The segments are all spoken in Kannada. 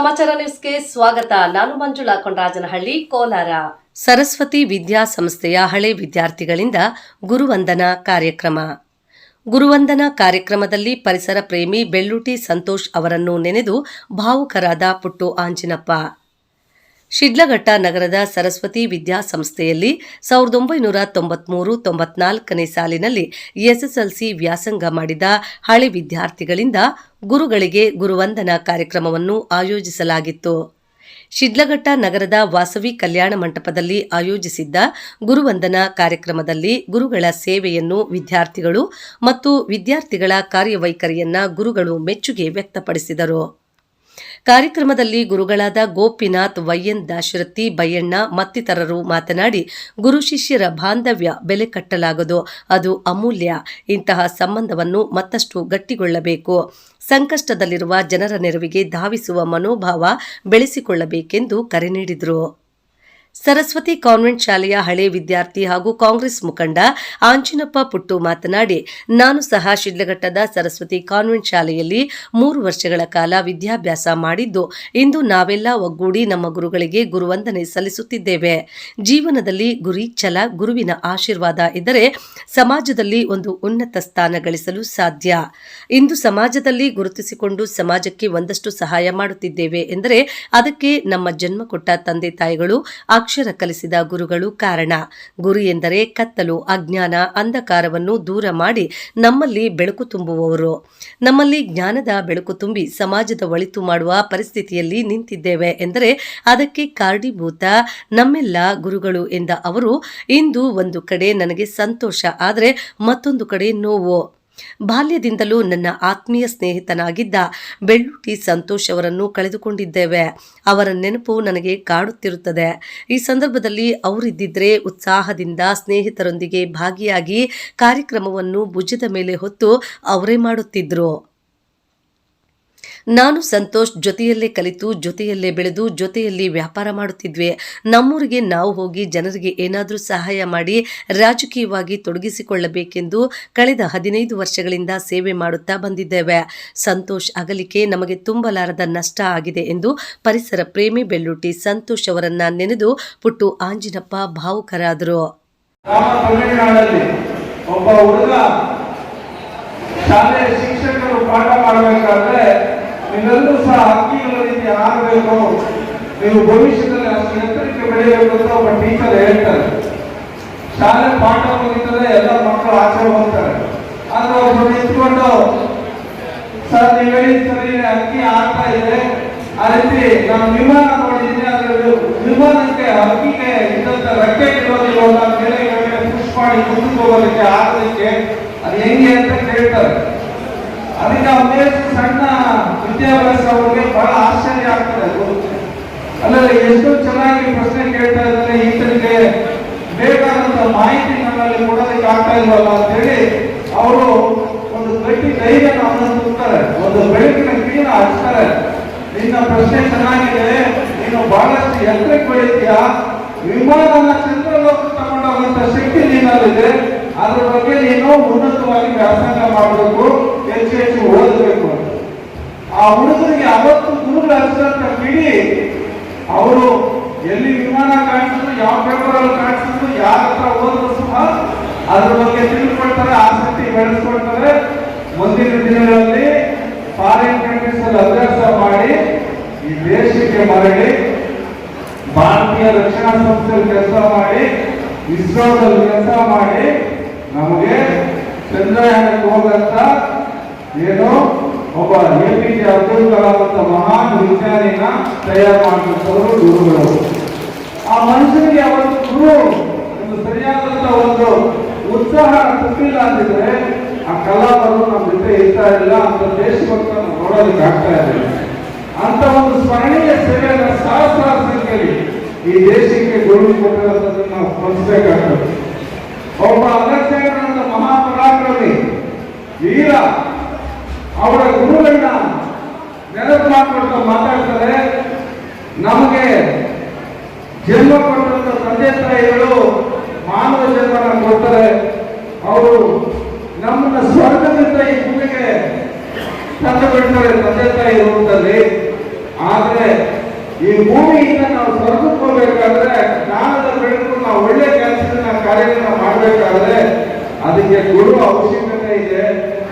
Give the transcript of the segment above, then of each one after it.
ಸಮಾಚಾರ ನ್ಯೂಸ್ಗೆ ಸ್ವಾಗತ. ನಾನು ಮಂಜುಳಾ ಕೊಂಡರಾಜನಹಳ್ಳಿ, ಕೋಲಾರ. ಸರಸ್ವತಿ ವಿದ್ಯಾಸಂಸ್ಥೆಯ ಹಳೆ ವಿದ್ಯಾರ್ಥಿಗಳಿಂದ ಗುರುವಂದನಾ ಕಾರ್ಯಕ್ರಮ. ಗುರುವಂದನಾ ಕಾರ್ಯಕ್ರಮದಲ್ಲಿ ಪರಿಸರ ಪ್ರೇಮಿ ಬೆಳ್ಳೂಟಿ ಸಂತೋಷ್ ಅವರನ್ನು ನೆನೆದು ಭಾವುಕರಾದ ಪುಟ್ಟು ಆಂಜಿನಪ್ಪ. ಶಿಡ್ಲಘಟ್ಟ ನಗರದ ಸರಸ್ವತಿ ವಿದ್ಯಾಸಂಸ್ಥೆಯಲ್ಲಿ 1993-94ನೇ ಸಾಲಿನಲ್ಲಿ ಎಸ್ಎಸ್ಎಲ್ಸಿ ವ್ಯಾಸಂಗ ಮಾಡಿದ ಹಳೆ ವಿದ್ಯಾರ್ಥಿಗಳಿಂದ ಗುರುಗಳಿಗೆ ಗುರುವಂದನಾ ಕಾರ್ಯಕ್ರಮವನ್ನು ಆಯೋಜಿಸಲಾಗಿತ್ತು. ಶಿಡ್ಲಘಟ್ಟ ನಗರದ ವಾಸವಿ ಕಲ್ಯಾಣ ಮಂಟಪದಲ್ಲಿ ಆಯೋಜಿಸಿದ್ದ ಗುರುವಂದನಾ ಕಾರ್ಯಕ್ರಮದಲ್ಲಿ ಗುರುಗಳ ಸೇವೆಯನ್ನು ವಿದ್ಯಾರ್ಥಿಗಳು ಮತ್ತು ವಿದ್ಯಾರ್ಥಿಗಳ ಕಾರ್ಯವೈಖರಿಯನ್ನ ಗುರುಗಳು ಮೆಚ್ಚುಗೆ ವ್ಯಕ್ತಪಡಿಸಿದರು. ಕಾರ್ಯಕ್ರಮದಲ್ಲಿ ಗುರುಗಳಾದ ಗೋಪಿನಾಥ್, ವೈಎನ್ ದಾಶರಥಿ, ಬಯ್ಯಣ್ಣ ಮತ್ತಿತರರು ಮಾತನಾಡಿ, ಗುರು ಶಿಷ್ಯರ ಬಾಂಧವ್ಯ ಬೆಲೆ ಕಟ್ಟಲಾಗದು, ಅದು ಅಮೂಲ್ಯ. ಇಂತಹ ಸಂಬಂಧವನ್ನು ಮತ್ತಷ್ಟು ಗಟ್ಟಿಗೊಳ್ಳಬೇಕು. ಸಂಕಷ್ಟದಲ್ಲಿರುವ ಜನರ ನೆರವಿಗೆ ಧಾವಿಸುವ ಮನೋಭಾವ ಬೆಳೆಸಿಕೊಳ್ಳಬೇಕೆಂದು ಕರೆ ನೀಡಿದರು. ಸರಸ್ವತಿ ಕಾನ್ವೆಂಟ್ ಶಾಲೆಯ ಹಳೆ ವಿದ್ಯಾರ್ಥಿ ಹಾಗೂ ಕಾಂಗ್ರೆಸ್ ಮುಖಂಡ ಆಂಜಿನಪ್ಪ ಪುಟ್ಟು ಮಾತನಾಡಿ, ನಾನು ಸಹ ಶಿಡ್ಲಘಟ್ಟದ ಸರಸ್ವತಿ ಕಾನ್ವೆಂಟ್ ಶಾಲೆಯಲ್ಲಿ 3 ವರ್ಷಗಳ ಕಾಲ ವಿದ್ಯಾಭ್ಯಾಸ ಮಾಡಿದ್ದು, ಇಂದು ನಾವೆಲ್ಲ ಒಗ್ಗೂಡಿ ನಮ್ಮ ಗುರುಗಳಿಗೆ ಗುರುವಂದನೆ ಸಲ್ಲಿಸುತ್ತಿದ್ದೇವೆ. ಜೀವನದಲ್ಲಿ ಗುರಿ, ಛಲ, ಗುರುವಿನ ಆಶೀರ್ವಾದ ಇದ್ದರೆ ಸಮಾಜದಲ್ಲಿ ಒಂದು ಉನ್ನತ ಸ್ಥಾನ ಗಳಿಸಲು ಸಾಧ್ಯ. ಇಂದು ಸಮಾಜದಲ್ಲಿ ಗುರುತಿಸಿಕೊಂಡು ಸಮಾಜಕ್ಕೆ ಒಂದಷ್ಟು ಸಹಾಯ ಮಾಡುತ್ತಿದ್ದೇವೆ ಎಂದರೆ ಅದಕ್ಕೆ ನಮ್ಮ ಜನ್ಮ ಕೊಟ್ಟ ತಂದೆ ತಾಯಿಗಳು, ಅಕ್ಷರ ಕಲಿಸಿದ ಗುರುಗಳು ಕಾರಣ. ಗುರು ಎಂದರೆ ಕತ್ತಲು, ಅಜ್ಞಾನ, ಅಂಧಕಾರವನ್ನು ದೂರ ಮಾಡಿ ನಮ್ಮಲ್ಲಿ ಬೆಳಕು ತುಂಬುವವರು. ನಮ್ಮಲ್ಲಿ ಜ್ಞಾನದ ಬೆಳಕು ತುಂಬಿ ಸಮಾಜದ ಒಳಿತು ಮಾಡುವ ಪರಿಸ್ಥಿತಿಯಲ್ಲಿ ನಿಂತಿದ್ದೇವೆ ಎಂದರೆ ಅದಕ್ಕೆ ಕಾರಣೀಭೂತ ನಮ್ಮೆಲ್ಲ ಗುರುಗಳು ಎಂದ ಅವರು, ಇಂದು ಒಂದು ಕಡೆ ನನಗೆ ಸಂತೋಷ, ಆದರೆ ಮತ್ತೊಂದು ಕಡೆ ನೋವು. ಬಾಲ್ಯದಿಂದಲೂ ನನ್ನ ಆತ್ಮೀಯ ಸ್ನೇಹಿತನಾಗಿದ್ದ ಬೆಳ್ಳೂಟಿ ಸಂತೋಷ್ ಅವರನ್ನು ಕಳೆದುಕೊಂಡಿದ್ದೇವೆ. ಅವರ ನೆನಪು ನನಗೆ ಕಾಡುತ್ತಿರುತ್ತದೆ. ಈ ಸಂದರ್ಭದಲ್ಲಿ ಅವರಿದ್ದಿದ್ರೆ ಉತ್ಸಾಹದಿಂದ ಸ್ನೇಹಿತರೊಂದಿಗೆ ಭಾಗಿಯಾಗಿ ಕಾರ್ಯಕ್ರಮವನ್ನು ಭುಜದ ಮೇಲೆ ಹೊತ್ತು ಅವರೇ ಮಾಡುತ್ತಿದ್ರು. ನಾನು ಸಂತೋಷ್ ಜೊತೆಯಲ್ಲೇ ಕಲಿತು, ಜೊತೆಯಲ್ಲೇ ಬೆಳೆದು, ಜೊತೆಯಲ್ಲಿ ವ್ಯಾಪಾರ ಮಾಡುತ್ತಿದ್ವಿ. ನಮ್ಮೂರಿಗೆ ನಾವು ಹೋಗಿ ಜನರಿಗೆ ಏನಾದರೂ ಸಹಾಯ ಮಾಡಿ ರಾಜಕೀಯವಾಗಿ ತೊಡಗಿಸಿಕೊಳ್ಳಬೇಕೆಂದು ಕಳೆದ 15 ವರ್ಷಗಳಿಂದ ಸೇವೆ ಮಾಡುತ್ತಾ ಬಂದಿದ್ದೇವೆ. ಸಂತೋಷ್ ಅಗಲಿಕೆ ನಮಗೆ ತುಂಬಲಾರದ ನಷ್ಟ ಆಗಿದೆ ಎಂದು ಪರಿಸರ ಪ್ರೇಮಿ ಬೆಳ್ಳೂಟಿ ಸಂತೋಷ್ ಅವರನ್ನ ನೆನೆದು ಪುಟ್ಟು ಆಂಜಿನಪ್ಪ ಭಾವುಕರಾದರು. ಒಬ್ಬ ಹುಡುಗ ಶಾಲೆಯ ಶಿಕ್ಷಕರು ಪಾಠ ಮಾಡಬೇಕಾದ್ರೆ ನೀವೆಲ್ಲರೂ ಸಹ ಹಕ್ಕಿಗಳ ರೀತಿ ಆಗಬೇಕು, ನೀವು ಭವಿಷ್ಯದಲ್ಲಿ ಅಷ್ಟು ಎತ್ತರಕ್ಕೆ ಬೆಳೆಯಬೇಕು ಅಂತ ಒಬ್ಬ ಟೀಚರ್ ಹೇಳ್ತಾರೆ. ಶಾಲೆ ಪಾಠ ಮುಗಿತದೆ, ಎಲ್ಲ ಮಕ್ಕಳು ಆಚೆ ಹೋಗ್ತಾರೆ. ಆದ್ರೆ ಒಬ್ಬರು ನಿಂತ್ಕೊಂಡು, ಸರ್ ನೀವು ಹೇಳಿ ಸರಿ, ಹಕ್ಕಿ ಆಗ್ತಾ ಇದೆ, ಆ ರೀತಿ ನಾನು ವಿಮಾನ ನೋಡಿದ್ದೀನಿ, ಅದ್ರ ವಿಮಾನಕ್ಕೆ ಹಕ್ಕಿಗೆ ಇದ್ದಂತ ರೆಕ್ಕೆ ಇರೋದಿಲ್ಲ ಅಂತ ಮೇಲೆ ಪುಷ್ ಮಾಡಿ ಮುಂದಕ್ಕೆ ಹೋಗೋದಕ್ಕೆ ಆಗೋದಕ್ಕೆ ಅದು ಹೆಂಗೆ ಅಂತ ಕೇಳ್ತಾರೆ. ಅದಕ್ಕೆ ಅವನೇ ಸಣ್ಣ ವಿದ್ಯಾಭ್ಯಾಸ ಅವ್ರಿಗೆ ಬಹಳ ಆಶ್ಚರ್ಯ ಆಗ್ತದೆ. ಅಲ್ಲದೆ ಎಷ್ಟು ಚೆನ್ನಾಗಿ ಪ್ರಶ್ನೆ ಕೇಳ್ತಾ ಇದ್ದಾರೆ, ಈತನಿಗೆ ಬೇಕಾದಂತ ಮಾಹಿತಿ ನನ್ನಲ್ಲಿ ಕೊಡೋದಕ್ಕೆ ಆಗ್ತಾ ಇಲ್ವಲ್ಲ ಅಂತ ಹೇಳಿ ಅವರು ಒಂದು ಗಟ್ಟಿ ಧೈರ್ಯ ಅವನನ್ನು ತುಂಬ್ತಾರೆ, ಒಂದು ಬೆಳಕಿನ ಕಿಡಿನ ಹಚ್ತಾರೆ. ನಿನ್ನ ಪ್ರಶ್ನೆ ಚೆನ್ನಾಗಿದೆ, ನೀನು ಬಹಳಷ್ಟು ಎತ್ತರಕ್ಕೆ ಬೆಳಿತೀಯಾ, ವಿಮಾನನ ಚಂದ್ರಲೋಕ ತಗೊಂಡೋಗುವಂತ ಶಕ್ತಿ ನೀನಲ್ಲಿದೆ, ಅದ್ರ ಬಗ್ಗೆ ನೀನು ಉನ್ನತವಾಗಿ ವ್ಯಾಸಂಗ ಮಾಡಬೇಕು, ಹೆಚ್ಚು ಹೆಚ್ಚು ಓದಬೇಕು. ಆ ಹುಡುಗರಿಗೆ ಅವತ್ತು ಗುರುಗಳು ಹಚ್ಚಿದಂತ ಕಿಡಿ, ಅವರು ಎಲ್ಲಿ ವಿಮಾನ ಕಾಣಿಸಿದ್ರು, ಯಾವ ಪೇಪರಲ್ಲಿ ಕಾಣಿಸಿದ್ರು, ಯಾರ ಹತ್ರ ಓದಿದ್ರು ಸಹ ಅದ್ರ ಬಗ್ಗೆ ತಿಳ್ಕೊಳ್ತಾರೆ, ಆಸಕ್ತಿ ಬೆಳೆಸ್ಕೊಳ್ತಾರೆ. ಮುಂದಿನ ದಿನಗಳಲ್ಲಿ ಫಾರಿನ್ ಕಂಟ್ರೀಸ್ ಅಲ್ಲಿ ಅಭ್ಯಾಸ ಮಾಡಿ ಈ ದೇಶಕ್ಕೆ ಮರಳಿ ಭಾರತೀಯ ರಕ್ಷಣಾ ಸಂಸ್ಥೆಯಲ್ಲಿ ಕೆಲಸ ಮಾಡಿ, ಇಸ್ರೋದಲ್ಲಿ ಕೆಲಸ ಮಾಡಿ, ನಮಗೆ ಚಂದ್ರಯಾನಕ್ಕೆ ಹೋಗಂತ ಏನು ಒಬ್ಬ APJ ಅಬ್ದುಲ್ ಕಲಾಂ ಅಂತ ಮಹಾನ್ ವಿಜ್ಞಾನಿನ ತಯಾರು ಮಾಡಿದಂಥವರು ಗುರುಗಳು. ಆ ಮನುಷ್ಯನಿಗೆ ಅವತ್ತು ಗುರು ಒಂದು ಸರಿಯಾದಂತ ಒಂದು ಉತ್ಸಾಹ ತಪ್ಪಿಲ್ಲ ಅಂತಿದ್ರೆ ಆ ಕಲಾಪರು ನಮ್ಮ ಜೊತೆ ಇರ್ತಾ ಇಲ್ಲ, ಅಂತ ದೇಶಭಕ್ತ ನೋಡೋದಕ್ಕೆ ಆಗ್ತಾ ಇದೆ. ಅಂತ ಒಂದು ಸ್ಮರಣೀಯ ಸೇವೆಯನ್ನು ಸಹಸ್ರಾರು ಸಂಖ್ಯೆಯಲ್ಲಿ ಈ ದೇಶಕ್ಕೆ ಗುರು ಕೊಟ್ಟಿರೋದನ್ನು ನಾವು ಸ್ಮರಿಸಬೇಕಾಗ್ತದೆ. ಒಬ್ಬ ಅಲೆಕ್ಸಾಂಡರ್ ಅಂತ ಮಹಾಪರಾಕ್ರಮಿ ವೀರ, ಅವರ ಗುರುಗಳನ್ನ ನೆನಪು ಮಾಡಿಕೊಂಡು ಮಾತಾಡ್ತಾರೆ. ನಮಗೆ ಜನ್ಮ ಕೊಟ್ಟಂತ ತಂದೆ ತಾಯಿಗಳು ಮಾನವ ಜನ್ಮನ ಕೊಡ್ತಾರೆ, ಅವರು ನಮ್ಮನ್ನ ಸ್ವರ್ಗದಿಂದ ಈ ಭೂಮಿಗೆ ತಂದು ಬಿಡ್ತಾರೆ ತಂದೆ ತಾಯಿ ರೂಪದಲ್ಲಿ. ಆದ್ರೆ ಈ ಭೂಮಿಯಿಂದ ನಾವು ಸ್ವರ್ಗಕ್ಕೆ ಹೋಗ್ಬೇಕಾದ್ರೆ ಜ್ಞಾನದ ಬೆಳಕು ನಾವು ಒಳ್ಳೆ ಕೆಲಸದ ಕಾರ್ಯಗಳನ್ನ ಮಾಡಬೇಕಾದ್ರೆ ಅದಕ್ಕೆ ಗುರು ಅವಶ್ಯಕತೆ ಇದೆ.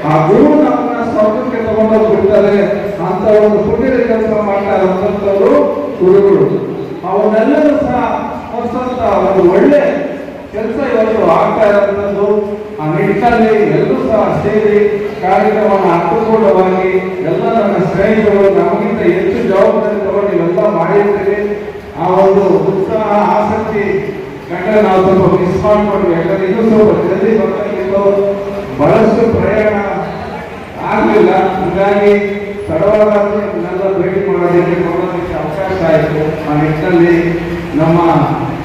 ಆ ಗುರು ನಮ್ಮನ್ನ ಸ್ವರ್ಗಕ್ಕೆ ತಗೊಂಡೋಗಿ ಬಿಡ್ತಾರೆ ಅಂತ ಒಂದು ಪುಣ್ಯದ ಕೆಲಸ ಮಾಡ್ತಾ ಇರುವಂತವ್ರು ಗುರುಗಳು. ಅವನ್ನೆಲ್ಲರೂ ಸಹ ಹೊಸಂತ ಒಂದು ಒಳ್ಳೆ ಕೆಲಸ ಇವತ್ತು ಆಗ್ತಾ ಇರುವಂತದ್ದು. ಆ ನಿಟ್ಟಿನಲ್ಲಿ ಎಲ್ಲರೂ ಸಹ ಸೇರಿ ಕಾರ್ಯಕ್ರಮವನ್ನು ಅರ್ಥಪೂರ್ಣವಾಗಿ ಎಲ್ಲ ನನ್ನ ಸ್ನೇಹಿತರು ನಮಗಿಂತ ಹೆಚ್ಚು ಜವಾಬ್ದಾರಿ ತಗೊಂಡು ಇವೆಲ್ಲ ಮಾಡಿರ್ತೀವಿ. ಆ ಒಂದು ಉತ್ಸಾಹ ಆಸಕ್ತಿ ಕಂಡ್ರೆ ನಾವು ಸ್ವಲ್ಪ ಮಿಸ್ ಮಾಡ್ಕೊಂಡ್ವಿ. ಯಾಕಂದ್ರೆ ಇನ್ನೂ ಸ್ವಲ್ಪ ಜಲ್ದಿ ಬರ್ತಾಗಿತ್ತು, ಬಹಳಷ್ಟು ಪ್ರಯಾಣ ಆಗಲಿಲ್ಲ. ಹೀಗಾಗಿ ತಡವಾದಾದ್ರೂ ಇದನ್ನೆಲ್ಲ ಭೇಟಿ ಮಾಡೋದಕ್ಕೆ ಬರೋದಕ್ಕೆ ಅವಕಾಶ ಆಯಿತು. ಆ ನಿಟ್ಟಿನಲ್ಲಿ ನಮ್ಮ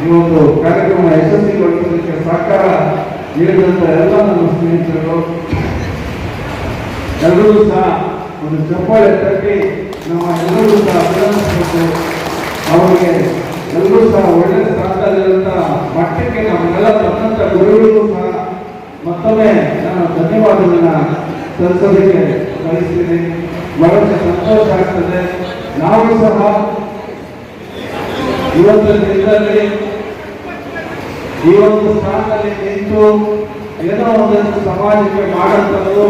ಈ ಒಂದು ಕಾರ್ಯಕ್ರಮ ಯಶಸ್ವಿಗೊಳಿಸೋದಕ್ಕೆ ಸಹಕಾರ ನೀಡಿದಂಥ ಎಲ್ಲ ನನ್ನ ಸ್ನೇಹಿತರು ಎಲ್ಲರೂ ಸಹ ಒಂದು ಚಪ್ಪಾಳೆ ತಟ್ಟಿ ನಮ್ಮ ಎಲ್ಲರೂ ಸಹ ಅಭಿನಂದಿಸಬೇಕು. ಅವರಿಗೆ ಎಲ್ಲರೂ ಸಹ ಒಳ್ಳೆ ಸ್ಥಾನದಲ್ಲಿರುವಂಥ ಮಟ್ಟಕ್ಕೆ ನಮ್ಮೆಲ್ಲ ತನ್ನಂಥ ಗುರುಗಳಿಗೂ ಸಹ ಮತ್ತೊಮ್ಮೆ ನಾನು ಧನ್ಯವಾದಗಳನ್ನ ಸಲ್ಲಿಸೋದಕ್ಕೆ ಬಯಸ್ತೀನಿ. ಬಹಳ ಸಂತೋಷ ಆಗ್ತದೆ. ನಾವು ಸಹ ಇವತ್ತಿನ ದಿನದಲ್ಲಿ ಈ ಒಂದು ಸ್ಥಾನದಲ್ಲಿ ನಿಂತು ಏನೋ ಒಂದಷ್ಟು ಸಮಾಜಕ್ಕೆ ಮಾಡುವಂಥದ್ದು,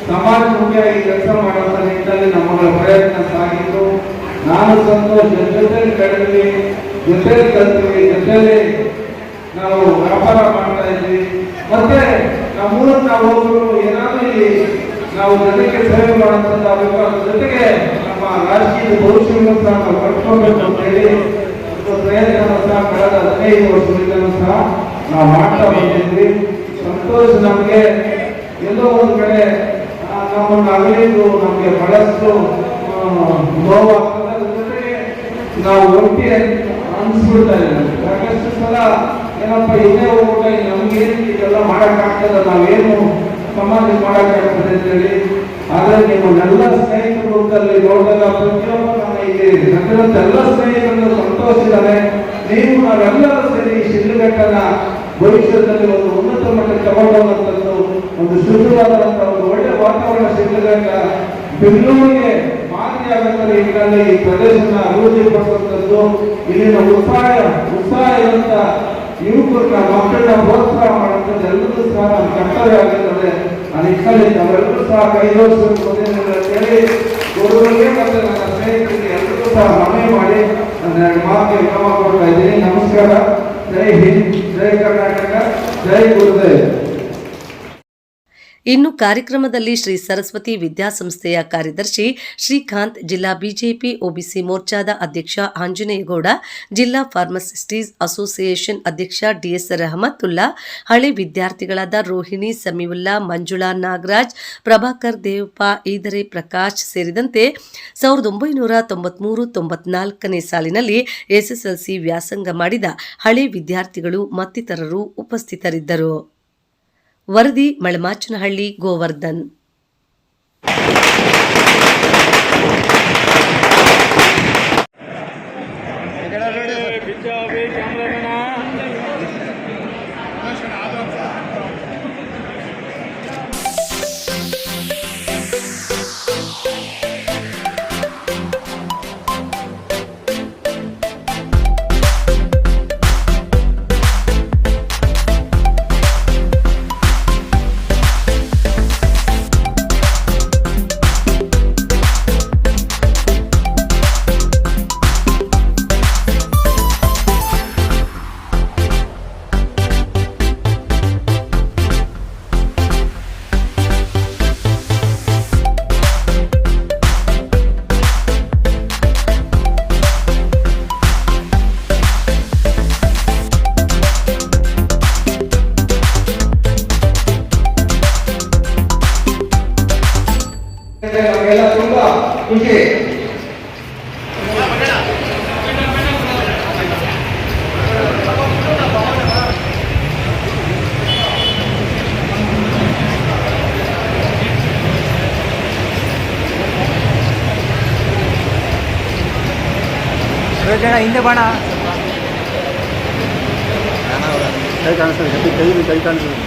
ಸಮಾಜಮುಖಿಯಾಗಿ ಕೆಲಸ ಮಾಡುವಂಥ ನಿಟ್ಟಿನಲ್ಲಿ ನಮ್ಮಗಳ ಪ್ರಯತ್ನ ಸಾಗಿತ್ತು. ನಾನು ಸಂತೋಷ ಜೊತೆಲಿ ಕಳೆದ್ವಿ, ಜೊತೆಲಿ ಕಲ್ತ್ವಿ, ಜೊತೆಲಿ ನಾವು ವ್ಯಾಪಾರ ಮಾಡ್ತಾ ಇದ್ವಿ. ಮತ್ತೆ ನಮ್ಮೂರ ನಾವು ಹೋಗಲು ಏನಾದರೂ ಇಲ್ಲಿ ನಾವು ಜನಕ್ಕೆ ಸೇವೆ ಮಾಡುವಂಥದ್ದು ಆಗಬೇಕು. ಜೊತೆಗೆ ನಮ್ಮ ರಾಜಕೀಯ ಭವಿಷ್ಯವನ್ನು ಸಹ ನಾವು ಕಟ್ಕೊಳ್ಬೇಕು ಅಂತ ಹೇಳಿ ಪ್ರಯತ್ನ ಸಹ ಕಳೆದ 15 ವರ್ಷಗಳಿಂದ ಸಹ ನಾವು ಮಾಡ್ತಾ ಬಂದಿದ್ವಿ. ಸಂತೋಷ. ನಮಗೆ ಎಲ್ಲೋ ಒಂದು ಕಡೆ ನಮ್ಮನ್ನು ಅಗಲಿದ್ದು ನಮಗೆ ಬಹಳಷ್ಟು ನೋವಾಗ್ತದೆ. ಅದ್ರ ಜೊತೆಗೆ ನಾವು ಒಟ್ಟಿ ಅನಿಸ್ಬಿಡ್ತಾ ಇಲ್ಲ. ಸಾಕಷ್ಟು ಸಲ ಏನಪ್ಪ ಇದೇ ಹೋಗ್ಬಿಟ್ಟ ನಮ್ಗೇನು ಇದೆಲ್ಲ ಮಾಡೋಕ್ಕಾಗ್ತದೆ, ನಾವೇನು ಸಮಾಜ ಮಾಡೋಕ್ಕಾಗ್ತದೆ ಅಂತೇಳಿ. ಆದರೆ ನಿಮ್ಮನ್ನೆಲ್ಲ ಸ್ನೇಹಿತರು ರೂಪದಲ್ಲಿ ನೋಡಿದಾಗ ಪ್ರತಿಯೊಬ್ಬ ನಮ್ಮ ಇಲ್ಲಿ ನಗರದ ಎಲ್ಲ ಸ್ನೇಹಿತರನ್ನು ಸಂತೋಷಿದ್ದಾರೆ. ನೀವು ನಾವೆಲ್ಲರೂ ಸೇರಿ ಶಿಡ್ಲಘಟ್ಟನ ಭವಿಷ್ಯದಲ್ಲಿ ಒಂದು ಉನ್ನತ ಮಟ್ಟಕ್ಕೆ ತಗೊಂಡೋಗುವಂಥದ್ದು, ಒಂದು ಶುದ್ಧವಾದಂಥ ಒಂದು ಒಳ್ಳೆ ವಾತಾವರಣ ಶಿಡ್ಲಘಟ್ಟ ಬೆಂಗಳೂರಿಗೆ ಮಾದರಿಯಾಗುತ್ತದೆ. ಈಗಾಗಲೇ ಈ ಪ್ರದೇಶನ ಅಭಿವೃದ್ಧಿಪಡಿಸುವಂಥದ್ದು, ಇಲ್ಲಿನ ಉತ್ಸಾಹ ಇರುವಂಥ ಯುವಕರನ್ನ ಮಕ್ಕಳನ್ನ ಪ್ರೋತ್ಸಾಹ ಮಾಡುವಂಥದ್ದು ಎಲ್ಲರೂ ಸಹ ನಮ್ಮ ಕರ್ತವ್ಯ ಆಗಿರ್ತದೆ. ಆ ನಿಟ್ಟಿನಲ್ಲಿ ನಾವೆಲ್ಲರೂ ಸಹ ಕೈ ಜೋಡಿಸಬೇಕು ಅಂತ ಹೇಳಿ ಗುರುಗಳಿಗೆ ಮತ್ತು ನನ್ನ ಸ್ನೇಹಿತರಿಗೆ ಎಲ್ಲರೂ ಸಹ ಮನವಿ ಮಾಡಿ ನನ್ನ 2 ಮಾತಿಗೆ ವಿರಾಮ ಕೊಡ್ತಾ ಇದ್ದೀನಿ. ನಮಸ್ಕಾರ. ಜೈ ಹಿಂದ್, ಜೈ ಕರ್ನಾಟಕ, ಜೈ ಗುರುದೇವ್. ಇನ್ನು ಕಾರ್ಯಕ್ರಮದಲ್ಲಿ ಶ್ರೀ ಸರಸ್ವತಿ ವಿದ್ಯಾಸಂಸ್ಥೆಯ ಕಾರ್ಯದರ್ಶಿ ಶ್ರೀಕಾಂತ್, ಜಿಲ್ಲಾ ಬಿಜೆಪಿ ಒಬಿಸಿ ಮೋರ್ಚಾದ ಅಧ್ಯಕ್ಷ ಆಂಜನೇಯಗೌಡ, ಜಿಲ್ಲಾ ಫಾರ್ಮಸಿಸ್ಟೀಸ್ ಅಸೋಸಿಯೇಷನ್ ಅಧ್ಯಕ್ಷ ಡಿಎಸ್ ರಹಮತುಲ್ಲಾ, ಹಳೆ ವಿದ್ಯಾರ್ಥಿಗಳಾದ ರೋಹಿಣಿ ಸಮೀವುಲ್ಲಾ, ಮಂಜುಳಾ ನಾಗರಾಜ್, ಪ್ರಭಾಕರ್ ದೇವಪ್ಪ, ಈದರೆ ಪ್ರಕಾಶ್ ಸೇರಿದಂತೆ 1993-94ನೇ ಸಾಲಿನಲ್ಲಿ ಎಸ್ಎಸ್ಎಲ್ಸಿ ವ್ಯಾಸಂಗ ಮಾಡಿದ ಹಳೆ ವಿದ್ಯಾರ್ಥಿಗಳು ಮತ್ತಿತರರು ಉಪಸ್ಥಿತರಿದ್ದರು. ವರದಿ ಮಳಮಾಚನಹಳ್ಳಿ, ಗೋವರ್ಧನ್. ನಮಗೆಲ್ಲ ತುಂಬಾ ಖುಷಿ. ಹಿಂದೆ ಬಾಣ ಕೈ ಕಾಣಿಸ್ತದೆ, ಕೈ ಕಾಣಿಸ್ತದೆ.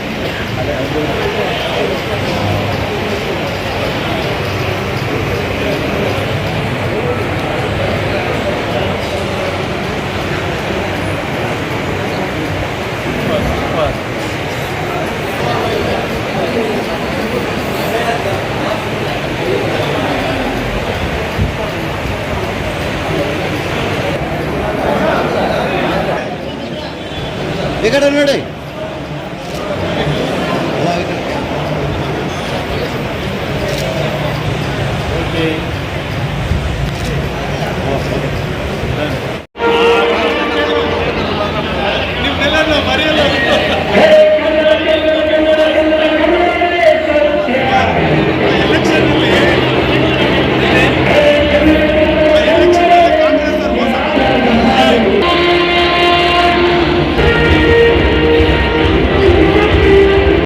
ಈ ಕಡೆ ನೋಡಿ.